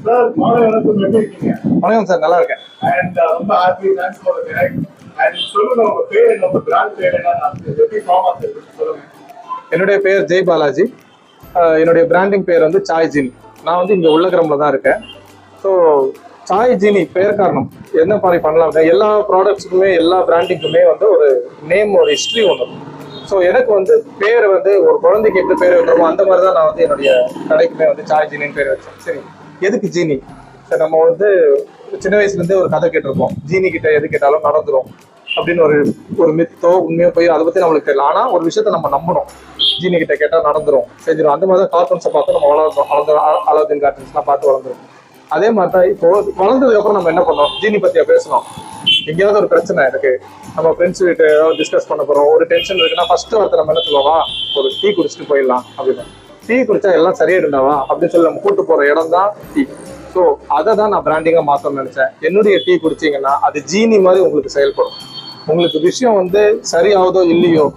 Sir மாலை வணக்கம், எப்படி இருக்கீங்க? வணக்கம் சார், நல்லா இருக்கேன். அண்ட் ரொம்ப happy, thanks for the connect. And சொல்லுங்க, உங்க பேர் என்ன, உங்க பிராண்ட் பேர் என்ன, எப்படி ஃபார்ம் சொல்லுங்க. என்னுடைய பேர் ஜெய் பாலாஜி. என்னுடைய பிராண்டிங் பேர் வந்து சாய் ஜீனி. நான் வந்து இங்கே உள்ளகிரமில் தான் இருக்கேன். ஸோ சாய் ஜீனி பேர் காரணம் என்ன மாதிரி பண்ணலாம், எல்லா ப்ராடக்ட்ஸுக்குமே எல்லா பிராண்டிங்குமே வந்து ஒரு நேம், ஒரு ஹிஸ்ட்ரி ஒன்று. ஸோ எனக்கு வந்து பேர் வந்து ஒரு குழந்தைக்கு எப்படி பேர் வைக்கிறோமோ அந்த மாதிரி தான் நான் வந்து என்னுடைய கடைக்குமே வந்து சாய் ஜீனின்னு பேர் வச்சேன். சரி, எதுக்கு ஜீனி? சரி, நம்ம வந்து சின்ன வயசுலேருந்தே ஒரு கதை கேட்டிருப்போம், ஜீனி கிட்ட எது கேட்டாலும் நடந்துடும் அப்படின்னு ஒரு மித்தோ உண்மையோ போய் அதை பற்றி நம்மளுக்கு தெரியல. ஆனால் ஒரு விஷயத்த நம்ம நம்பணும், ஜீனி கிட்ட கேட்டால் நடந்துடும், செஞ்சிடும். அந்த மாதிரி தான் கார்ட்டூன்ஸை பார்த்து நம்ம அலாவுதீன் கார்ட்டூன்ஸ்லாம் பார்த்து வளர்ந்துடும். அதே மாதிரி தான் இப்போ வளர்ந்ததுக்கு அப்புறம் நம்ம என்ன பண்ணோம், ஜீனி பற்றியா பேசணும். எங்கேயாவது ஒரு பிரச்சனை இருக்கு, நம்ம ஃப்ரெண்ட்ஸ் வீட்டு ஏதாவது டிஸ்கஸ் பண்ண போகிறோம், ஒரு டென்ஷன் இருக்குன்னா ஃபர்ஸ்ட் வார்த்தை நம்ம என்ன சொல்லுவா, ஒரு டீ குடிச்சிட்டு போயிடலாம் அப்படின்னு. டீ குடிச்சா எல்லாம் சரியாயிடுண்டாவா அப்படின்னு சொல்லி நம்ம கூட்டு போகிற இடம் தான் டீ. ஸோ அதை தான் நான் பிராண்டிங்காக மாற்றணும்னு நினச்சேன். என்னுடைய டீ குடிச்சிங்கன்னா அது ஜீனி மாதிரி உங்களுக்கு செயல்படும். உங்களுக்கு விஷயம் வந்து சரியாவதோ இல்லையோ,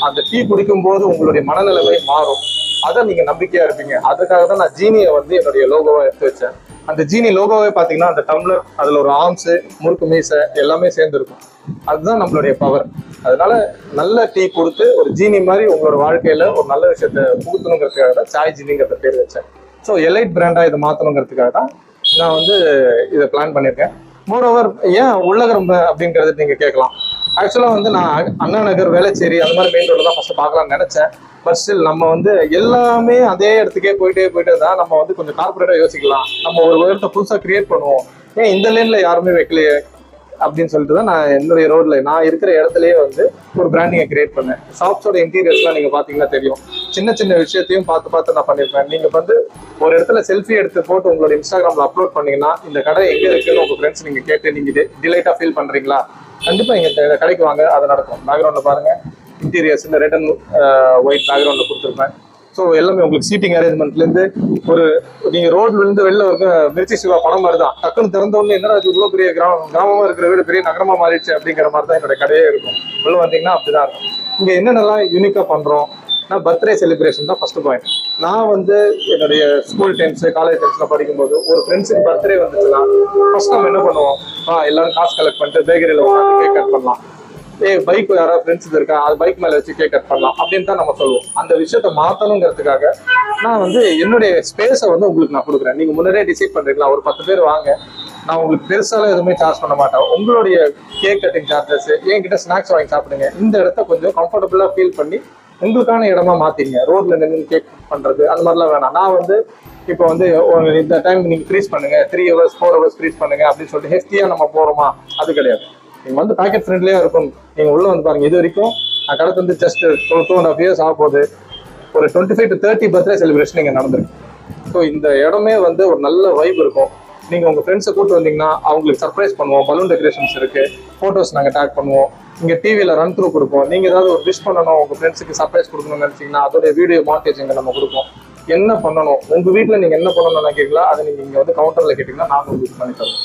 அந்த டீ குடிக்கும் போது உங்களுடைய மனநிலைமை மாறும். அதை நீங்கள் நம்பிக்கையாக இருப்பீங்க. அதுக்காக தான் நான் ஜீனியை வந்து என்னுடைய லோகோவாக எடுத்து வச்சேன். அந்த ஜீனி லோகோவே பார்த்தீங்கன்னா அந்த டம்ளர், அதில் ஒரு ஆர்ம்ஸு, முறுக்கு மீசை எல்லாமே சேர்ந்துருக்கும். அதுதான் நம்மளுடைய பவர். அதனால நல்ல டீ கொடுத்து ஒரு ஜீனி மாதிரி உங்களோட வாழ்க்கையில் ஒரு நல்ல விஷயத்த புகுத்தணுங்கிறதுக்காக தான் சாய் ஜீனிங்கிற பேர் வச்சேன். ஸோ எலைட் பிராண்டாக இதை மாற்றணுங்கிறதுக்காக தான் நான் வந்து இதை பிளான் பண்ணியிருக்கேன். மோரோவர் ஏன் உள்ளகிரம்பு அப்படிங்கிறது நீங்கள் கேட்கலாம். ஆக்சுவலாக வந்து நான் அண்ணா நகர், வேளச்சேரி அந்த மாதிரி மெயின் ரோடு தான் ஃபஸ்ட்டு பார்க்கலாம்னு நினச்சேன். பட் ஸ்டில் நம்ம வந்து எல்லாமே அதே இடத்துக்கே போயிட்டே தான் நம்ம வந்து கொஞ்சம் கார்பரேட்டாக யோசிக்கலாம். நம்ம ஒரு இடத்த புதுசாக கிரியேட் பண்ணுவோம், ஏன் இந்த லேனில் யாருமே வைக்கலையே அப்படின்னு சொல்லிட்டு தான் நான் என்னுடைய ரோட்ல நான் இருக்கிற இடத்துலயே வந்து ஒரு பிராண்டிங்கை கிரியேட் பண்ணேன். ஷாப்ஸோட இன்டீரியர்ஸ்லாம் நீங்கள் பார்த்தீங்கன்னா தெரியும். சின்ன சின்ன விஷயத்தையும் பார்த்து நான் பண்ணியிருப்பேன். நீங்கள் வந்து ஒரு இடத்துல செல்ஃபி எடுத்து போட்டு உங்களோட இன்ஸ்டாகிராமில் அப்லோட் பண்ணீங்கன்னா இந்த கடை எங்கே இருக்குன்னு உங்கள் ஃப்ரெண்ட்ஸ் நீங்கள் கேட்டு நீங்கள் டிலைட்டாக ஃபீல் பண்ணுறீங்களா, கண்டிப்பாக எங்கள் கடைக்கு வாங்க, அது நடக்கும். பேக்ரவுண்டில் பாருங்கள், இன்டீரியர்ஸ் இந்த ரெட் அண்ட் ஒயிட் பேக்ரவுண்டில் கொடுத்துருப்பேன். ஸோ எல்லாமே உங்களுக்கு சீட்டிங் அரேஞ்ச்மெண்ட்லேருந்து ஒரு நீங்கள் ரோட்லேருந்து வெளில இருக்க மிர்ச்சி சிவா படம் மாதிரி தான். டக்குன்னு திறந்த உடனே என்னடா அது இவ்வளோ பெரிய கிராமமாக இருக்கிற வீடு பெரிய நகரமாக மாறிடுச்சு அப்படிங்கிற மாதிரி தான் என்னோட கடையே இருக்கும். உள்ள வந்தீங்கன்னா அப்படிதான் இருக்கும். இங்கே என்னென்னலாம் யூனிக்காக பண்ணுறோம், நான் பர்த்டே செலிப்ரேஷன் தான் ஃபர்ஸ்ட் பாயிண்ட். நான் வந்து என்னுடைய ஸ்கூல் டைம்ஸ், காலேஜ் டைம்ஸ்லாம் படிக்கும்போது ஒரு ஃப்ரெண்ட்ஸுக்கு பர்த்டே வந்துச்சுன்னா ஃபர்ஸ்ட் நம்ம என்ன பண்ணுவோம், எல்லாரும் காசு கலெக்ட் பண்ணிட்டு பேக்கரியில் உட்காந்து கேக் கட் பண்ணலாம். பைக் யாராவது ஃப்ரெண்ட்ஸ் இருக்கா, அது பைக் மேலே வச்சு கேக் கட் பண்ணலாம் அப்படின்னு தான் நம்ம சொல்லுவோம். அந்த விஷயத்த மாற்றணுங்கிறதுக்காக நான் வந்து என்னுடைய ஸ்பேஸை வந்து உங்களுக்கு நான் கொடுக்குறேன். நீங்கள் முன்னாடியே டிசைட் பண்ணுறீங்களா, ஒரு 10 பேர் வாங்க, நான் உங்களுக்கு பெருசாலாம் எதுவுமே சார்ஜ் பண்ண மாட்டேன். உங்களுடைய கேக் கட்டிங் சார்ஜஸ், என்கிட்ட ஸ்நாக்ஸ் வாங்கி சாப்பிடுங்க. இந்த இடத்த கொஞ்சம் கம்ஃபர்டபுளாக ஃபீல் பண்ணி உங்களுக்கான இடமா மாற்றிங்க. ரோட்ல நின்று கேக் பண்ணுறது அந்த மாதிரிலாம் வேணாம். நான் வந்து இப்போ வந்து இந்த டைம் நீங்கள் ஃப்ரீஸ் பண்ணுங்க, 3 hours 4 hours ஃப்ரீஸ் பண்ணுங்க அப்படின்னு சொல்லிட்டு ஹெஃப்டியாக நம்ம போகிறோமா, அது கிடையாது. நீங்கள் வந்து பேக்கெட் ஃப்ரெண்ட்லியாக இருக்கும். நீங்கள் உள்ளே வந்து பாருங்கள், இது வரைக்கும் நான் கடை வந்து ஜஸ்ட் 2.5 years ஆக போகுது. ஒரு 25 to 30 பர்த்டே செலிப்ரேஷன் இங்கே நடந்திருக்கு. ஸோ இந்த இடமே வந்து ஒரு நல்ல வைப் இருக்கும். நீங்கள் உங்கள் ஃப்ரெண்ட்ஸை கூப்பிட்டு வந்தீங்கன்னா அவங்களுக்கு சர்ப்ரைஸ் பண்ணுவோம். பலூன் டெக்கரேஷன்ஸ் இருக்குது, ஃபோட்டோஸ் நாங்கள் டேக் பண்ணுவோம். இங்கே டிவியில் ரன் த்ரூ கொடுப்போம். நீங்கள் ஏதாவது ஒரு விஷ் பண்ணணும், உங்கள் ஃப்ரெண்ட்ஸுக்கு சர்ப்ரைஸ் கொடுக்கணும்னு நினச்சிங்கன்னா அதோடைய வீடியோ மாண்டேஜ் இங்கே நம்ம கொடுப்போம். என்ன பண்ணணும், உங்கள் வீட்டில் நீங்கள் என்ன பண்ணணும்னு நினைக்கிறீங்களா அதை நீங்கள் இங்கே வந்து கவுண்டரில் கேட்டிங்கன்னா நாங்கள் உங்களுக்கு பண்ணி தரோம்.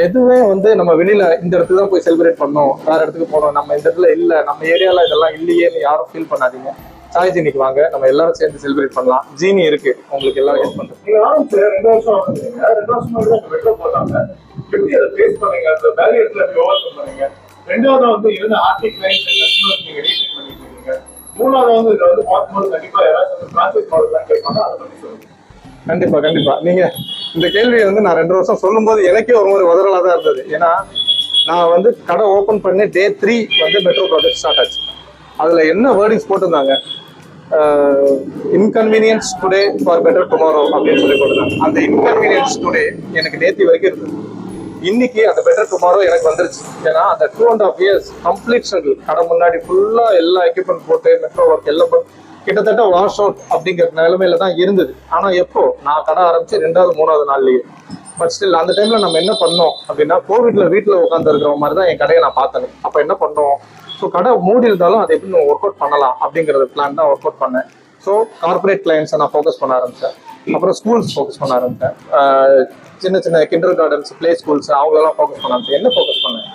எதுவுமே வந்து நம்ம வெளியில இந்த இடத்துல தான் போய் செலிப்ரேட் பண்ணோம், வேற இடத்துக்கு போனோம், நம்ம இந்த இடத்துல இல்லை, நம்ம ஏரியாவில் இதெல்லாம் இல்லையேன்னு யாரும் ஃபீல் பண்ணாதீங்க. சாய் ஜீனிக்கு வாங்க, நம்ம எல்லாரும் சேர்ந்து செலிப்ரேட் பண்ணலாம். ஜீனி இருக்கு, உங்களுக்கு எல்லாரும் ஹெல்ப் பண்றோம். நீங்க ஆரம்பிச்சு 2 வருஷம் ஆகுது. 2 வருஷம் தான் வெட்ல போட்டாங்க. எப்படி அதை ஃபேஸ் பண்ணீங்க, அந்த பேரியர்ஸ்ல எப்படி ஓவர்கம் பண்ணீங்க? ரெண்டாவது வந்து இருந்த ஆர்டிக் கிளைண்ட்ஸ் அண்ட் கஸ்டமர்ஸ் நீங்க ரீச் பண்ணிட்டு இருக்கீங்க. மூணாவது வந்து இதை வந்து பார்க்கும்போது கண்டிப்பா யாராவது பிரான்சைஸ் மாடல் கேட்பாங்க, அதை பத்தி சொல்லுங்க. கண்டிப்பா நீங்க இந்த கேள்வியை வந்து நான் 2 வருஷம் சொல்லும்போது எனக்கே ஒரு மாதிரி உதறலா தான் இருந்தது. ஏன்னா நான் வந்து கடை ஓப்பன் பண்ணி Day 3 வந்து மெட்ரோ ப்ராஜெக்ட் ஸ்டார்ட் ஆச்சு. அதுல என்ன வேர்டிங்ஸ் போட்டிருந்தாங்க, inconvenience today for better tomorrow அப்படின்னு சொல்லி போட்டிருந்தாங்க. அந்த இன்கன்வீனியன்ஸ் டுடே எனக்கு நேற்று வரைக்கும் இருந்தது. இன்னைக்கு அந்த பெட்டர் டுமாரோ எனக்கு வந்துருச்சு. ஏன்னா அந்த 2.5 years கம்ப்ளீட் ஸ்ட்ரகிள். கடை முன்னாடி ஃபுல்லா எல்லா எக்யூப்மெண்ட் போட்டு மெட்ரோ ஒர்க் எல்லாம் கிட்டத்தட்ட வாஷ் அவுட் அப்படிங்கிற நிலைமையில தான் இருந்தது. ஆனா எப்போ நான் கடை ஆரம்பிச்சு 2வது 3வது நாள்லயே. பட் ஸ்டில் அந்த டைம்ல நம்ம என்ன பண்ணோம் அப்படின்னா, கோவிட்ல வீட்டுல உட்காந்து இருக்கிற மாதிரி தான் என் கடையை நான் பார்த்தேன். அப்ப என்ன பண்ணோம், ஸோ கடை மூடி இருந்தாலும் அதை எப்படி ஒர்க் அவுட் பண்ணலாம் அப்படிங்கிறது பிளான் தான் ஒர்க் அவுட் பண்ணேன். ஸோ கார்பரேட் கிளைண்ட்ஸை நான் ஃபோக்கஸ் பண்ண ஆரம்பித்தேன். அப்புறம் ஸ்கூல்ஸ் ஃபோக்கஸ் பண்ண ஆரம்பித்தேன். சின்ன சின்ன கிண்டர் கார்டன்ஸ், பிளே ஸ்கூல்ஸ், அவங்களெல்லாம் ஃபோக்கஸ் பண்ண ஆரம்பித்தேன். என்ன ஃபோக்கஸ் பண்ணேன்,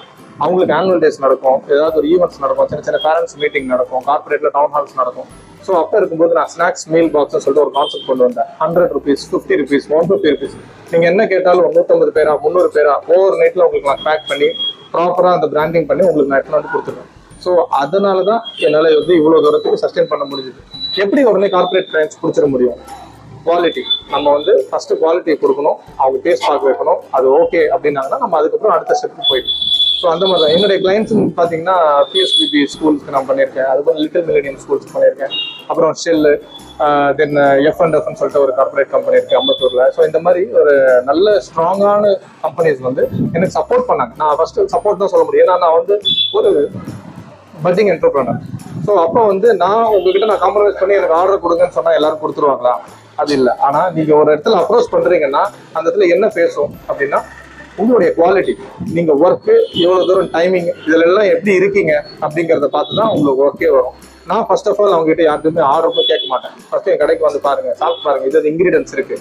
அவங்களுக்கு ஆனுவல் டேஸ் நடக்கும், ஏதாவது ஒரு ஈவெண்ட்ஸ் நடக்கும், சின்ன சின்ன பேரண்ட்ஸ் மீட்டிங் நடக்கும், கார்பரேட்ல டவுன் ஹால்ஸ் நடக்கும். ஸோ அப்போ இருக்கும்போது நான் ஸ்நாக்ஸ் மீல் பாக்ஸ்னு சொல்லிட்டு ஒரு கான்செப்ட் கொண்டு வந்தேன். 100 rupees, 50 rupees, 150 rupees. நீங்கள் என்ன கேட்டாலும் 150 பேரா 300 பேரா ஓவர் நைட்டில் உங்களுக்கு நான் பேக் பண்ணி ப்ராப்பராக அந்த பிராண்டிங் பண்ணி உங்களுக்கு நான் எடுத்துன்னு வந்து கொடுத்துருவேன். ஸோ அதனால தான் என்னால் வந்து இவ்வளோ தூரத்துக்கு சஸ்டெயின் பண்ண முடிஞ்சுது. எப்படி உடனே கார்பரேட் கிளைண்ட்ஸ் பிடிச்சிட முடியும்? குவாலிட்டி. நம்ம வந்து ஃபர்ஸ்ட் குவாலிட்டி கொடுக்கணும், அவங்க டேஸ்ட் பார்க்க வைக்கணும், அது ஓகே அப்படின்னாங்கன்னா நம்ம அதுக்கப்புறம் அடுத்த ஸ்டெப்புக்கு போயிடும். ஸோ அந்த மாதிரி தான் என்னுடைய கிளைண்ட்ஸ் பார்த்தீங்கன்னா பிஎஸ்பிபி ஸ்கூல்ஸ்க்கு நான் பண்ணியிருக்கேன், அதுக்கப்புறம் லிட்டில் மில்லேனியம் ஸ்கூல்ஸ்க்கு பண்ணியிருக்கேன், அப்புறம் ஷெல்லு, தென் F&Fன்னு சொல்லிட்டு ஒரு கார்பரேட் கம்பெனி இருக்குது அம்பத்தூரில். ஸோ இந்த மாதிரி ஒரு நல்ல ஸ்ட்ராங்கான கம்பெனிஸ் வந்து எனக்கு சப்போர்ட் பண்ணாங்க. நான் ஃபர்ஸ்ட் சப்போர்ட் தான் சொல்ல முடியும், ஏன்னா நான் வந்து ஒரு பட்டிங் என்டர்பிரனர். ஸோ அப்போ வந்து நான் உங்ககிட்ட நான் காம்ப்ரமைஸ் பண்ணி எனக்கு ஆர்டர் கொடுங்கன்னு சொன்னால் எல்லாரும் கொடுத்துருவாங்களா? அது இல்லை. ஆனால் நீங்கள் ஒரு இடத்துல அப்ரோச் பண்ணுறீங்கன்னா அந்த இடத்துல என்ன பேசும் அப்படின்னா உங்களுடைய குவாலிட்டி, நீங்கள் ஒர்க்கு எவ்வளோ தூரம் டைமிங் இதில் எல்லாம் எப்படி இருக்கீங்க அப்படிங்கிறத பார்த்து தான் உங்களுக்கு ஒர்க்கே வரும். நான் ஃபர்ஸ்ட் ஆஃப் ஆல் அவங்ககிட்ட யாருக்குமே ஆர்டரும் கேட்க மாட்டேன். ஃபர்ஸ்ட் என் கடைக்கு வந்து பாருங்க, சாப்பிட்டு பாருங்க, இது இன்கிரீடியன்ஸ் இருக்கு,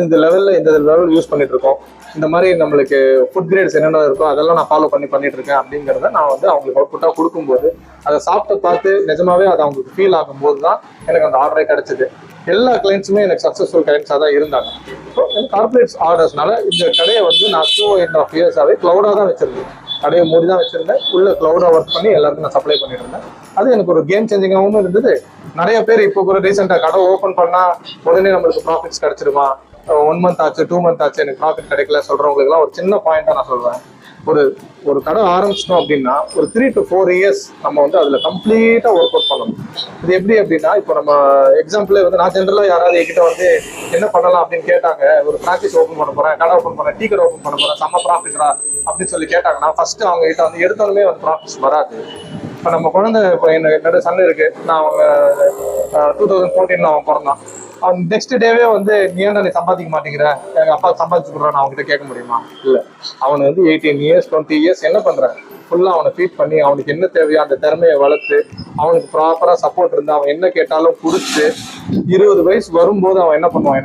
இந்த லெவலில் இந்த லெவல் யூஸ் பண்ணிட்டு இருக்கோம், இந்த மாதிரி நம்மளுக்கு ஃபுட் கிரேட்ஸ் என்னென்ன இருக்கோ அதெல்லாம் நான் ஃபாலோ பண்ணிட்டு இருக்கேன் அப்படிங்கிறத நான் வந்து அவங்களுக்கு அவுட்புட்டாக கொடுக்கும்போது அதை சாப்பிட்டு பார்த்து நிஜமாவே அது அவங்களுக்கு ஃபீல் ஆகும்போது தான் எனக்கு அந்த ஆர்டரே கிடைச்சிது. எல்லா கிளைண்ட்ஸுமே எனக்கு சக்ஸஸ்ஃபுல் கிளைண்ட்ஸாக தான் இருந்தாங்க. ஸோ எனக்கு கார்பரேட்ஸ் ஆர்டர்ஸ்னால இந்த கடையை வந்து நான் 2.5 years க்ளவுடாக தான் வச்சிருந்தேன். கடையை மூடி தான் வச்சிருந்தேன், உள்ள க்ளவுடாக ஒர்க் பண்ணி எல்லாருக்கும் நான் சப்ளை பண்ணிட்டு இருந்தேன். அது எனக்கு ஒரு கேம் சேஞ்சிங்காகவும் இருந்தது. நிறைய பேர் இப்போ கூட ரீசெண்டாக கடை ஓப்பன் பண்ணால் உடனே நம்மளுக்கு ப்ராஃபிட்ஸ் கிடைச்சிருமா, 1 month ஆச்சு 2 month ஆச்சு எனக்கு ப்ராஃபிட் கிடைக்கல சொல்கிறவங்களுக்குலாம் ஒரு சின்ன பாயிண்டாக நான் சொல்வேன். ஒரு கடை ஆரம்பிச்சிட்டோம் அப்படின்னா ஒரு 3 to 4 years நம்ம வந்து அதில் கம்ப்ளீட்டாக ஒர்க் அவுட் பண்ணணும். இது எப்படி அப்படின்னா, இப்போ நம்ம எக்ஸாம்பிளே வந்து நான் ஜென்ரலாக யாராவது என்கிட்ட வந்து என்ன பண்ணலாம் அப்படின்னு கேட்டாங்க, ஒரு பிராக்டிஸ் ஓப்பன் பண்ண போகிறேன், கடை ஓப்பன் பண்ணேன், டீ கடை ஓப்பன் பண்ண போகிறேன், செம்ம ப்ராஃபிட்டா அப்படின்னு சொல்லி கேட்டாங்கன்னா ஃபர்ஸ்ட் அவங்க கிட்ட வந்து எடுத்தோடனே வந்து ப்ராஃபிட்ஸ் வராது. இப்போ நம்ம குழந்தை, இப்போ என்னோட சன் இருக்கு, நான் அவங்க 2014 அவன் பிறந்தான். அவன் நெக்ஸ்ட் டேவே வந்து நீ ஏன்டா நீ சம்பாதிக்க மாட்டேங்கிற, எங்க அப்பா சம்பாதிச்சு கொடுறான்னு அவங்க கிட்ட கேட்க முடியுமா? இல்லை. அவனை வந்து 18 years 20 years என்ன பண்றேன், ஃபுல்லா அவனை ஃபீட் பண்ணி அவனுக்கு என்ன தேவையோ அந்த திறமையை வளர்த்து அவனுக்கு ப்ராப்பரா சப்போர்ட் இருந்து அவன் என்ன கேட்டாலும் கொடுத்து 20 வயசு வரும்போது அவன் என்ன பண்ணுவான்,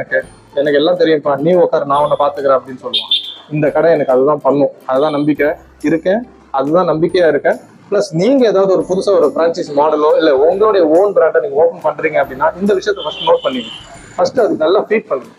எனக்கு எல்லாம் தெரியும்ப்பா, நீ உட்காரு, நான் உன்னை பாத்துக்கிறேன் அப்படின்னு சொல்லுவான். இந்த கடை எனக்கு அதுதான் பண்ணும், அதுதான் நம்பிக்கை இருக்கேன், அதுதான் நம்பிக்கையா இருக்கேன். பிளஸ் நீங்க ஏதாவது ஒரு புதுசா ஒரு பிரான்ச்சைஸ் மாடலோ இல்ல உங்களுடைய ஓன் பிராண்டை நீங்க ஓப்பன் பண்றீங்க அப்படின்னா இந்த விஷயத்தை ஃபர்ஸ்ட் நோட் பண்ணிங்க. ஃபர்ஸ்ட் அதுக்கு நல்லா ஃபீட் பண்ணுங்க,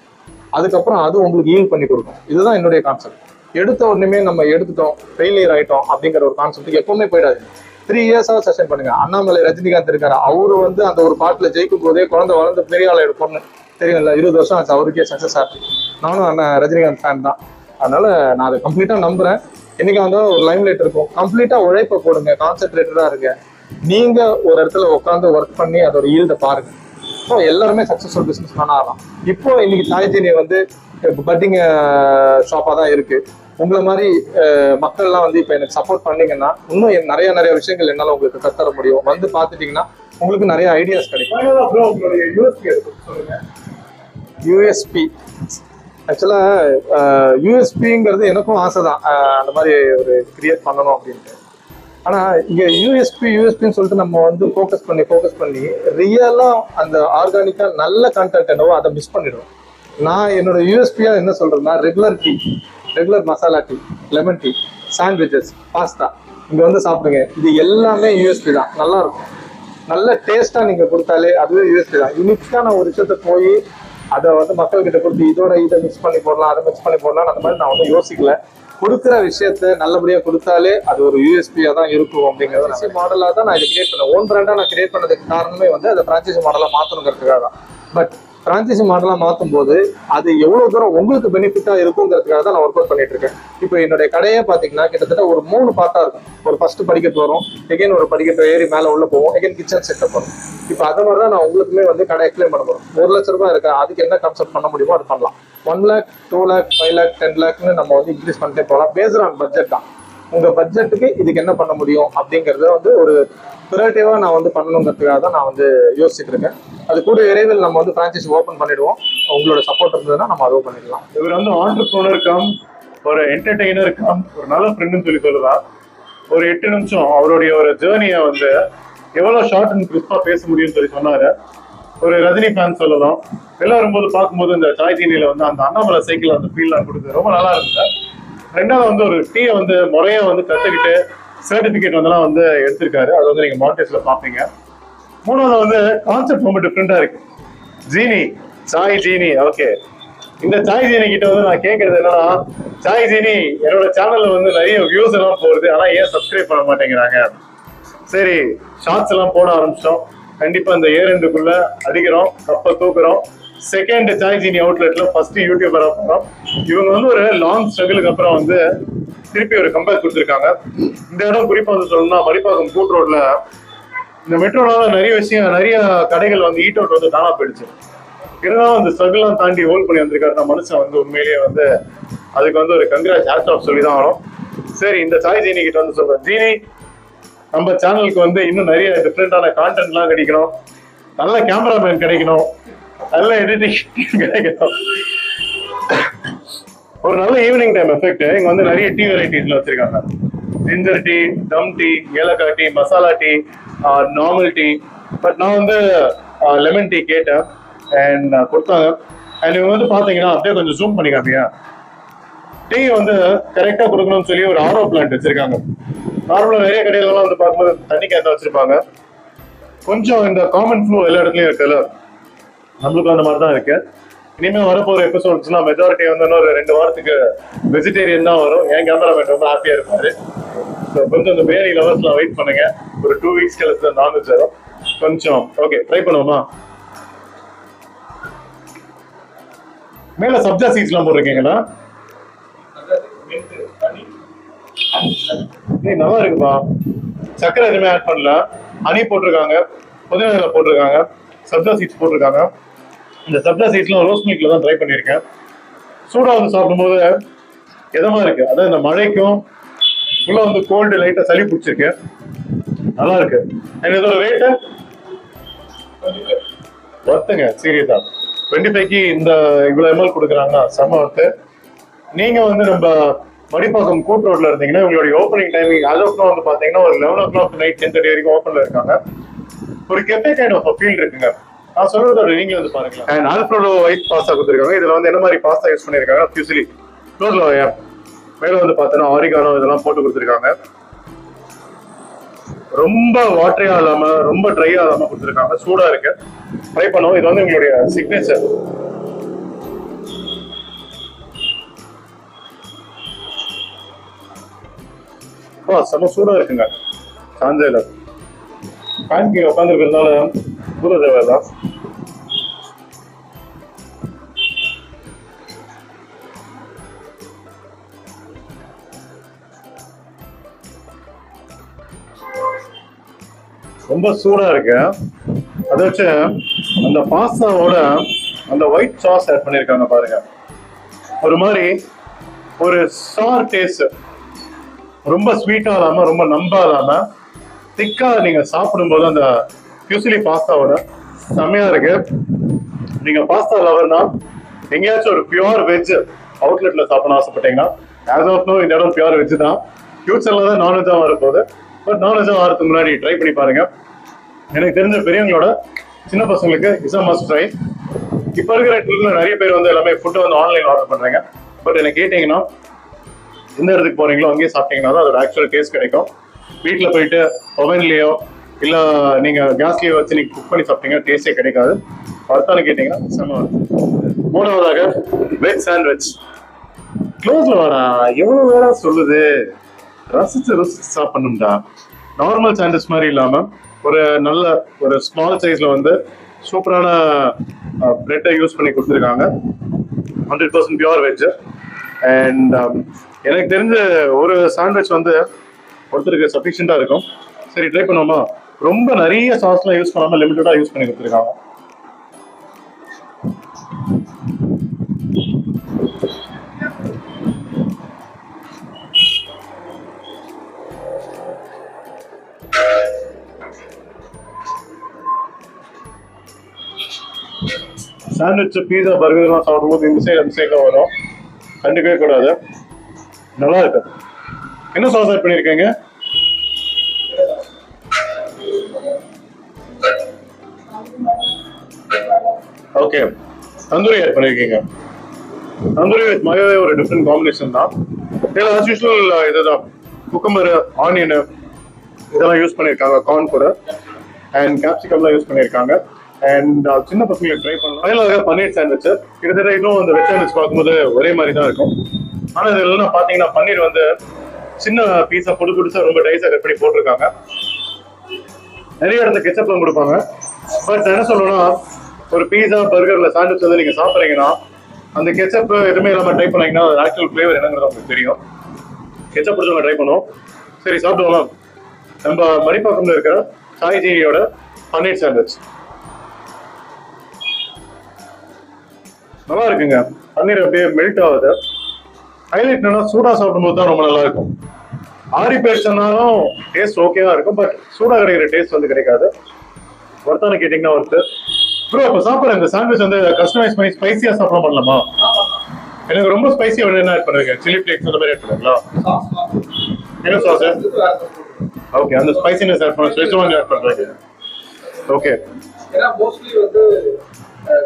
அதுக்கப்புறம் அது உங்களுக்கு ஈல்ட் பண்ணி கொடுக்கும். இதுதான் என்னுடைய கான்செப்ட். எடுத்த உடனே நம்ம எடுத்துட்டோம் ஃபெயிலியர் ஆயிட்டோம் அப்படிங்கிற ஒரு கான்செப்ட்டுக்கு எப்பவுமே போயிடாது. 3 years சஸ்டெயின் பண்ணுங்க. அண்ணாமலை ரஜினிகாந்த் இருக்காரு, அவரு வந்து அந்த ஒரு பாட்டுல ஜெயிக்கும் போதே குழந்தை வளர்ந்து பெரிய ஆளோட பொண்ணு தெரியும்ல, 20 வருஷம் ஆச்சு அவருக்கே சக்சஸ் ஆச்சு. நானும் அண்ணன் ரஜினிகாந்த் ஃபேன் தான், அதனால நான் அதை கம்ப்ளீட்டா நம்புறேன். என்னைக்கு வந்து ஒரு லைம் லைட் இருக்கும், கம்ப்ளீட்டா உழைப்ப போடுங்க, கான்சென்ட்ரேட்டடா இருங்க. நீங்க ஒரு இடத்துல உட்காந்து ஒர்க் பண்ணி அதோட ஈல்ட பாருங்க. ஸோ எல்லாருமே சக்சஸ்ஃபுல் பிசினஸ் மேன் ஆகலாம். இப்போ இன்னைக்கு சாய்ஜினி வந்து பட்டிங் ஷாப்பா தான் இருக்கு. உங்களை மாதிரி மக்கள்லாம் வந்து இப்போ எனக்கு சப்போர்ட் பண்ணீங்கன்னா இன்னும் நிறைய விஷயங்கள் என்னால உங்களுக்கு கத்தர முடியும். வந்து பார்த்துட்டீங்கன்னா உங்களுக்கு நிறைய ஐடியாஸ் கிடைக்கும். யூஎஸ்பி ஆக்சுவலா யூஎஸ்பிங்கிறது எனக்கும் ஆசை தான், அந்த மாதிரி ஒரு கிரியேட் பண்ணணும் அப்படின்ட்டு. ஆனா இங்க யூஎஸ்பின்னு சொல்லிட்டு நம்ம வந்து ஃபோக்கஸ் பண்ணி ரியலா அந்த ஆர்கானிக்கா நல்ல கண்டென்ட் என்னவோ அதை மிஸ் பண்ணிடுவோம். நான் என்னோட யூஎஸ்பியா என்ன சொல்றேன்னா, regular masala tea, lemon tea, sandwiches, pasta இங்க வந்து சாப்பிடுங்க. இது எல்லாமே யூஎஸ்பி தான், நல்லா இருக்கும். நல்ல டேஸ்டா நீங்க கொடுத்தாலே அதுவே யூஎஸ்பி தான். யூனிக்கான ஒரு விஷயத்த போய் அதை வந்து மக்கள்கிட்ட கொடுத்து இதை மிக்ஸ் பண்ணி போடலாம், அதை மிக்ஸ் பண்ணி போடலாம், அந்த மாதிரி நான் வந்து யோசிக்கல. கொடுக்குற விஷயத்த நல்லபடியா கொடுத்தாலே அது ஒரு யூஎஸ்பியா தான் இருக்கும் அப்படிங்கிறது மாடலா தான் நான் இதை கிரியேட் பண்ணேன். ஓன் பிராண்டா நான் கிரியேட் பண்ணதுக்கு காரணமே வந்து அதை பிரான்ச்சைசி மாடலா மாத்தணுங்கிறதுக்காக தான். பட் பிரான்ச்சைசி மாடலா மாற்றும் போது அது எவ்வளவு தூரம் உங்களுக்கு பெனிஃபிட்டா இருக்குங்கிறதுக்காக தான் நான் ஒர்க் அவுட் பண்ணிட்டு இருக்கேன். இப்போ என்னுடைய கடையே பாத்தீங்கன்னா கிட்டத்தட்ட ஒரு 3 பார்ட்டா இருக்கும். ஒரு ஃபர்ஸ்ட் படிக்கட்டு வரும், எகைன் ஒரு படிக்கட்டு ஏறி மேல உள்ள போவோம், எகைன் கிச்சன் செட்டப் வரும். இப்போ அது மாதிரி தான் நான் உங்களுக்குமே வந்து கடை எக்ஸ்பிளைன் பண்ண போறோம். 1 லட்ச ரூபாய் இருக்கா, அதுக்கு என்ன கான்செப்ட் பண்ண முடியுமோ அது பண்ணலாம். 1 lakh 2 lakh 5 lakh 10 lakhன்னு நம்ம வந்து இன்க்ரீஸ் பண்ணிட்டே போகலாம். பேஸ்ட் ஆன் பட்ஜெட் தான். உங்க பட்ஜெட்டுக்கு இதுக்கு என்ன பண்ண முடியும் அப்படிங்கறத வந்து ஒரு ப்ரியாரிட்டிவா நான் வந்து பண்ணணுங்கிறதுக்காக தான் நான் வந்து யோசிச்சுட்டு இருக்கேன். அது கூட விரைவில் நம்ம வந்து பிரான்ச்சைஸ் ஓப்பன் பண்ணிடுவோம். உங்களோட சப்போர்ட் இருந்ததுன்னா நம்ம அதுவும் பண்ணிடலாம். இவர் வந்து ஆண்டர்பிரனர் கம், ஒரு என்டர்டெய்னர் கம், ஒரு நல்ல ஃப்ரெண்டுன்னு சொல்லலாம். ஒரு 8 நிமிஷம் அவருடைய ஒரு ஜேர்னியை வந்து எவ்வளவு ஷார்ட் அண்ட் கிறிஸ்பா பேச முடியும்னு சொல்லி சொன்னாரு. ஒரு ரஜினி ஃபேன் சொல்லலாம். வெளில வரும்போது பார்க்கும்போது இந்த சாய்தீனியில வந்து அந்த அண்ணாமலை சைக்கிள் அந்த ஃபீல்லாம் கொடுத்து ரொம்ப நல்லா இருந்தது. ரெண்டாவது வந்து ஒரு டீயை வந்து முறையா வந்து கத்துக்கிட்டு சர்டிபிகேட் வந்தெல்லாம் வந்து எடுத்திருக்காரு. அது வந்து நீங்க மானிட்டர்ஸ்ல பாப்பீங்க. மூணாவது வந்து கான்செப்ட் ரொம்ப டிஃப்ரெண்டா இருக்கு. ஜீனி, சாய் ஜீனி. ஓகே, இந்த சாய் ஜீனி கிட்ட வந்து நான் கேட்கறது என்னன்னா, சாய் ஜீனி என்னோட சேனல்ல வந்து நிறைய வியூஸ் எல்லாம் போகுது, ஆனா ஏன் சப்ஸ்கிரைப் பண்ண மாட்டேங்கிறாங்க? சரி, ஷார்ட்ஸ் எல்லாம் போட ஆரம்பிச்சிட்டோம். கண்டிப்பா இந்த ஏரெண்டுக்குள்ள அடிக்கிறோம், கப்ப தூக்குறோம். செகண்ட் சாய் ஜீனி அவுட்லெட்ல ஃபர்ஸ்ட் யூடியூபரா போறோம். இவங்க வந்து ஒரு லாங் ஸ்ட்ரகிளுக்கு அப்புறம் வந்து திருப்பி ஒரு கம்பேக் கொடுத்துருக்காங்க. இந்த இடம் குறிப்பா வந்து சொல்லணும்னா மடிப்பாக்கம் கூட் ரோட்ல இந்த மெட்ரோனால நிறைய விஷயம், நிறைய கடைகள் வந்து ஈட் அவுட் வந்து தானா போயிடுச்சு. இருந்தாலும் அந்த ஸ்ட்ரகிள்லாம் தாண்டி ஹோல்ட் பண்ணி வந்திருக்காரு மனுஷன் வந்து உண்மையிலேயே வந்து அதுக்கு வந்து ஒரு கங்க்ராட்ஸ் ஹேட்ஸ் ஆஃப் சொல்லி தான் ஆகணும். சரி, இந்த சாய் ஜீனி கிட்ட வந்து சொல்றேன், ஜீனி நம்ம சேனலுக்கு வந்து இன்னும் நிறைய டிஃப்ரெண்டான கான்டென்ட்லாம் கிடைக்கணும், நல்ல கேமராமேன் கிடைக்கணும், நல்ல எடிட்டிங் கிடைக்கணும், ஒரு நல்ல ஈவினிங் டைம் எஃபெக்ட். இங்க வந்து நிறைய டீ வெரைட்டிஸ்ல வச்சிருக்காங்க. ஜிஞ்சர் டீ, தம் டீ, ஏலக்காய் tea, masala tea, normal tea. But நான் வந்து லெமன் டீ கேட்டேன் அண்ட் கொடுத்தாங்க. அண்ட் இவங்க வந்து பாத்தீங்கன்னா அப்படியே கொஞ்சம் ஜூம் பண்ணி காமிங்க. டீ வந்து கரெக்டா கொடுக்கணும்னு சொல்லி ஒரு ஆரோ பிளான்ட் வச்சிருக்காங்க. நார்மலா நிறைய கடையிலலாம் வந்து பார்க்கும்போது தண்ணி கேத்த வச்சிருப்பாங்க. கொஞ்சம் இந்த காமன் ஃப்ளோ எல்லா இடத்துலயும் இருக்குல்ல, நம்மளுக்கு அந்த மாதிரி தான் இருக்கு. இனிமே வரப்போற எபிசோட்ஸ்னா மெஜாரிட்டி வந்து இன்னொரு 2 வாரத்துக்கு வெஜிடேரியன் தான் வரும். என் கேமராமேன் ரொம்ப ஹாப்பியா இருப்பாரு. கொஞ்சம் இந்த பிரியாணி லவர்ஸ்லாம் வெயிட் பண்ணுங்க, ஒரு 2 வீக்ஸ் கழிச்சு நான்வெஜ் வரும் கொஞ்சம். ஓகே, ட்ரை பண்ணுவோமா? மேல சப்ஜா சீட்ஸ் எல்லாம் போட்டிருக்கீங்களா? நல்லா இருக்குப்பா. சக்கரை எதுவுமே ஆட் பண்ணல, ஹனி போட்டிருக்காங்க, புதினா இலை போட்டிருக்காங்க, சப்ஜா சீட்ஸ் போட்டிருக்காங்க. இந்த சப்ஜா சீட்ஸ்லாம் ரோஸ் மில்க்ல தான் ட்ரை பண்ணியிருக்கேன். சூடா வந்து சாப்பிடும்போது எதமா இருக்கு, அதாவது இந்த மழைக்கும் உள்ள வந்து கோல்டு லைட்டா சளி பிடிச்சிருக்கு, நல்லா இருக்கு. இதோட ரேட்டு ஒர்த்துங்க, சீரியஸா 25க்கு இந்த இவ்வளவு எம்எல் கொடுக்குறாங்கன்னா செம்ம ஒர்த்து. நீங்க வந்து நம்ம மடிப்பாக்கம் கூட் ரோட்ல இருந்தீங்கன்னா உங்களுடைய ஓப்பனிங் டைமிங் அளவுக்கு வந்து பாத்தீங்கன்னா ஒரு 11 o'clock நைட் 10:30 வரைக்கும் ஓப்பன்ல இருக்காங்க. ஒரு கெஃபே கைண்ட் ஆஃப் ஃபீல் இருக்குங்க. நான் சொல்றதோட நீங்க வந்து பாருங்க. அண்ட் ஆல்ஃப்ரெடோ ஒயிட் பாஸ்தா கொடுத்துருக்காங்க. இதுல வந்து என்ன மாதிரி பாஸ்தா யூஸ் பண்ணிருக்காங்க, ஃபியூசிலி க்ளோஸ்ல மேல வந்து பார்த்தோன்னா ஆரிகானோ இதெல்லாம் போட்டு கொடுத்துருக்காங்க. ரொம்ப வாட்டரியா இல்லாம ரொம்ப ட்ரையா இல்லாம கொடுத்துருக்காங்க. சூடா இருக்கு, ட்ரை பண்ணுவோம். இது வந்து எங்களுடைய சிக்னேச்சர். செம்ம சூடா இருக்குங்க. சாஞ்சையில பேன் கீழே உட்காந்துருக்கிறதுனால சூட தேவைதான். ரொம்ப சூடா இருக்கு. அதை வச்சு அந்த பாஸ்தாவோட அந்த ஒயிட் சாஸ் ஆட் பண்ணிருக்காங்க பாருங்க. ஒரு மாதிரி ஒரு சார் டேஸ்ட், ரொம்ப ஸ்வீட்டா இல்லாம ரொம்ப நம்பா இல்லாம திக்கா நீங்க சாப்பிடும்போது அந்த ஃபியூசிலி பாஸ்தாவோட செம்மையா இருக்கு. நீங்க பாஸ்தா லவர்னா எங்கேயாச்சும் ஒரு பியூர் வெஜ் அவுட்லெட்ல சாப்பிடணும் ஆசைப்பட்டீங்கன்னா ஆஸ் ஆஃப் நோ இந்த இடம் பியூர் வெஜ் தான். ஃபியூச்சர்ல தான் நான்வெஜ்ஜா வரப்போகுது. பட் நான்வெஜ்ஜா வரதுக்கு முன்னாடி ட்ரை பண்ணி பாருங்க. எனக்கு தெரிஞ்ச பெரியவங்களோட சின்ன பசங்களுக்கு இஸ் அ மஸ்ட் ட்ரை. இப்போ இருக்கிற இடத்துல நிறைய பேர் வந்து எல்லாமே ஃபுட்டை வந்து ஆன்லைன் ஆர்டர் பண்றாங்க. பட் என்ன கேட்டீங்கன்னா எந்த இடத்துக்கு போறீங்களோ அங்கேயே சாப்பிட்டீங்கன்னா தான் அதோட ஆக்சுவல் டேஸ்ட் கிடைக்கும். வீட்டில் போயிட்டு ஓவன்லேயோ இல்லை நீங்கள் கேஸ்லேயோ வச்சு நீங்கள் குக் பண்ணி சாப்பிட்டீங்கன்னா டேஸ்டே கிடைக்காது. அடுத்தாலும் கேட்டிங்கன்னா செம்ம. மூணாவதாக வெஜ் சாண்ட்விச். க்ளோஸ்ல வரா எவ்வளோ வேலை சொல்லுது, ரசிச்சு ருசிச்சு சாப்பிடணும்டா. நார்மல் சாண்ட்விச் மாதிரி இல்லாமல் ஒரு நல்ல ஒரு ஸ்மால் சைஸ்ல வந்து சூப்பரான பிரெட்டை யூஸ் பண்ணி கொடுத்துருக்காங்க. 100% பியூர் வெஜ். அண்ட் எனக்கு தெரிஞ்ச ஒரு சாண்ட்விச் வந்து ஒருத்தருக்கு சஃபிஷியண்டா இருக்கும். சரி, ட்ரை பண்ணுவோமா? ரொம்ப நிறைய சாஸ்லாம் யூஸ் பண்ணாம லிமிட்டடா யூஸ் பண்ணி கொடுத்துருக்காங்க. சாண்ட்விச், பீஸா, பர்கர்லாம் சாப்பிடும்போது இந்த சைடு அந்த சைட்ல வரும், கண்டுக்கவே கூடாது. நல்லா இருக்கு. என்ன சாஸ் ஆட் பண்ணிருக்கீங்க? ஓகே, தந்தூரி ஆட் பண்ணிருக்கீங்க. தந்தூரி வித் மயோவே ஒரு டிஃப்ரெண்ட் காம்பினேஷன் தான். இதில் ஆஸ் யூஸ்வல் இதுதான் குக்கும்பர், ஆனியன் இதெல்லாம் யூஸ் பண்ணியிருக்காங்க கார்ன் கூட. அண்ட் கேப்சிகம்லாம் யூஸ் பண்ணியிருக்காங்க. அண்ட் சின்ன பசங்களுக்கு ட்ரை பண்ணலாம். ஃபைனலாக பன்னீர் சாண்ட்விச் கிட்டத்தட்ட இன்னும் அந்த வெஜ் சாண்ட்விச் பார்க்கும்போது ஒரே மாதிரி தான் இருக்கும். ஆனால் இதெல்லாம் பார்த்தீங்கன்னா பன்னீர் வந்து சின்ன பீஸா பொடி பிடிச்சா ரொம்ப டைஸாக கட் பண்ணி போட்டிருக்காங்க. நிறைய இடத்துல கெச்சப்லாம் கொடுப்பாங்க. பட் என்ன சொல்லணும்னா ஒரு பீஸா பர்கர்ல சாண்ட்விச் வந்து நீங்க சாப்பிட்றீங்கன்னா அந்த கெச்சப் எதுவுமே இல்லாமல் ட்ரை பண்ணீங்கன்னா அது ஆக்சுவல் ஃபிளேவர் என்னங்கிறது உங்களுக்கு தெரியும். கெச்சப் பிடிச்சவங்க ட்ரை பண்ணுவோம். சரி சாப்பிடுவோம். நம்ம மடிப்பாக்கம்ல இருக்கிற சாய் ஜீனியோட பன்னீர் சாண்ட்விச் நல்லா இருக்குங்க. பன்னீர் அப்படியே மெல்ட் ஆகுது. ஹைலைட் என்னன்னா சூடா சாப்பிடும்போது தான் ரொம்ப நல்லா இருக்கும். ஆரி போயிடுச்சுனாலும் டேஸ்ட் ஓகேவா இருக்கும். பட் சூடா கிடைக்கிற டேஸ்ட் வந்து கிடைக்காது. ஒருத்தான கேட்டீங்கன்னா ஒருத்தர் ப்ரோ இப்போ சாப்பிட்ற இந்த சாண்ட்விச் வந்து கஸ்டமைஸ் பண்ணி ஸ்பைசியா சாப்பிட பண்ணலாமா? எனக்கு ரொம்ப ஸ்பைசியா வேணும். என்ன ஆட் பண்ணுவீங்க? சில்லி ஃபிளேக்ஸ் அந்த மாதிரி ஆட் பண்ணுவீங்களா? என்ன சாஸ்? ஓகே, அந்த ஸ்பைசினஸ் ஆட் பண்ண ஸ்பெஷல் ஆட் பண்றீங்க. ஓகே, ஏன்னா மோஸ்ட்லி வந்து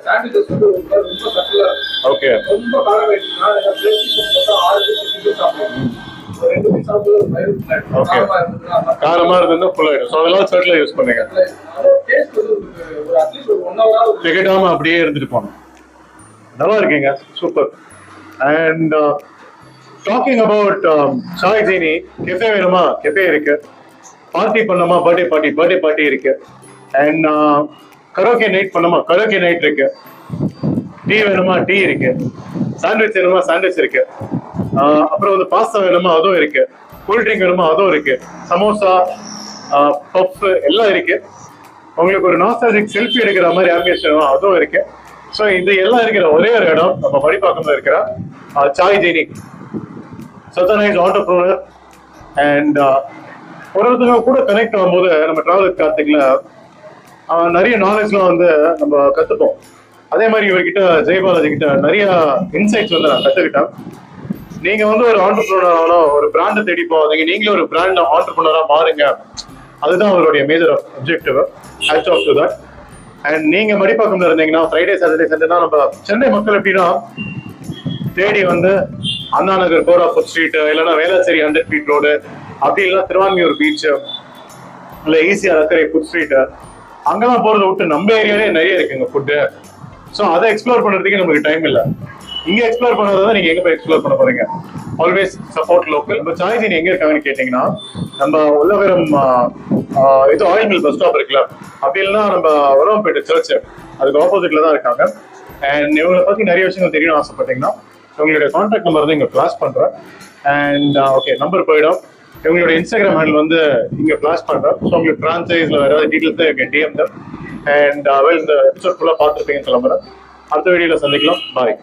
சாண்ட்விச்சஸ் வந்து ரொம்ப சட்டிலா ஓகே, ரொம்ப காரம் ஆயிடுச்சுன்னா மொத்தம் 6 பீஸ் சாப்பிடுவோம். 2 பீஸ் சாப்பிடுறது ஓகே, காரமா இருந்தா ஃபுல் ஆயிடும். ஸோ அதெல்லாம் சர்ட்ல யூஸ் பண்ணுங்க. டேஸ்ட் வந்து ஒரு அட்லீஸ்ட் ஒரு 1 hour திகட்டாம அப்படியே இருந்துட்டு போகணும். நல்லா இருக்கீங்க, super. And talking about Sai ஜீனி கெஃபே வேணுமா? கெஃபே இருக்கு. பார்ட்டி பண்ணணுமா? பர்த்டே பார்ட்டி இருக்கு. அண்ட் கரோக்கே நைட் பண்ணணுமா? கரோக்கே நைட் இருக்கு. டீ வேணுமா? டீ இருக்கு. சாண்ட்விச் வேணுமா? சாண்ட்விச் இருக்கு. அப்புறம் வந்து பாஸ்தா வேணுமா? அதுவும் இருக்கு. கூல் ட்ரிங்க் வேணுமா? அதுவும் இருக்கு. சமோசா, பஃப் எல்லாம் இருக்கு. உங்களுக்கு ஒரு நாஸ்டாலஜிக் செல்ஃபி எடுக்கிற மாதிரி ஆம்பியன்ஸ் வேணுமா? அதுவும் இருக்கு. ஸோ இது எல்லாம் இருக்கிற ஒரே ஒரு இடம் நம்ம மடிப்பாக்கம்ல இருக்கிற சாய் ஜீனி. சத்தனைஸ் ஆண்டர்ப்ரனர். அண்ட் ஒருத்தவங்க கூட கனெக்ட் ஆகும்போது நம்ம டிராவல் கார்த்திக்ல நிறைய நாலேஜ்லாம் வந்து நம்ம கற்றுப்போம். அதே மாதிரி இவர்கிட்ட ஜெயபாலாஜி கிட்ட நிறைய இன்சைட்ஸ் வந்து நான் கற்றுக்கிட்டேன். நீங்க வந்து ஒரு ஆண்டர்ப்ரனர் ஆகணும், ஒரு பிராண்டை தேடி போகாதீங்க, நீங்களும் ஒரு பிராண்ட் ஆண்டர்ப்ரனரா மாறுங்க. அதுதான் அவருடைய major objective. Hats off to that. And நீங்க மடிப்பாக்கம்ல இருந்தீங்கன்னா ஃப்ரைடே சாட்டர்டே சண்டே தான் நம்ம சென்னை மக்கள் எப்படின்னா தேடி வந்து அண்ணா நகர் கோரா ஃபுட் ஸ்ட்ரீட், இல்லைன்னா வேளாச்சேரி 100 feet ரோடு, அப்படி இல்லைன்னா திருவான்மியூர் பீச், இல்லை ஈஸியா அக்கறை ஃபுட் ஸ்ட்ரீட், அங்கெல்லாம் போறதை விட்டு நம்ம ஏரியாலே நிறைய இருக்குங்க ஃபுட்டு. ஸோ அதை எக்ஸ்ப்ளோர் பண்றதுக்கு நமக்கு டைம் இல்லை. இங்க எக்ஸ்ப்ளோர் பண்ணாதான் நீங்க எங்க போய் எக்ஸ்ப்ளோர் பண்ண போறீங்க. Always support local. நம்ம சாய் ஜீனி எங்க இருக்காங்கன்னு கேட்டீங்கன்னா நம்ம உள்ளவரம் இது ஆயில் மில் பஸ் ஸ்டாப் இருக்குல்ல, அப்படி இல்லைன்னா நம்ம உரவம்பேட்டை சர்ச் அதுக்கு ஆப்போசிட்ல தான் இருக்காங்க. அண்ட் இவங்களை பத்தி நிறைய விஷயங்கள் தெரியணும்னு ஆசைப்பட்டீங்கன்னா உங்களுடைய கான்டாக்ட் நம்பர் வந்து இங்க ஃபிளாஷ் பண்றேன். அண்ட் ஓகே, நம்பர் போயிடும். இவங்களோட இன்ஸ்டாகிராம் ஹேண்டில் வந்து இங்க ஃபிளாஷ் பண்றேன். ஸோ உங்களுக்கு ஃப்ரான்ச்சைஸ்ல வேற ஏதாவது டீட்டெயில்ஸ் தான் இருக்கு, டிஎம் தான். அண்ட் இந்த எபிசோட் ஃபுல்லாக பார்த்துருப்பீங்கன்னு சொல்ல போறேன். அடுத்த வீடியோல சந்திக்கலாம். பாய்.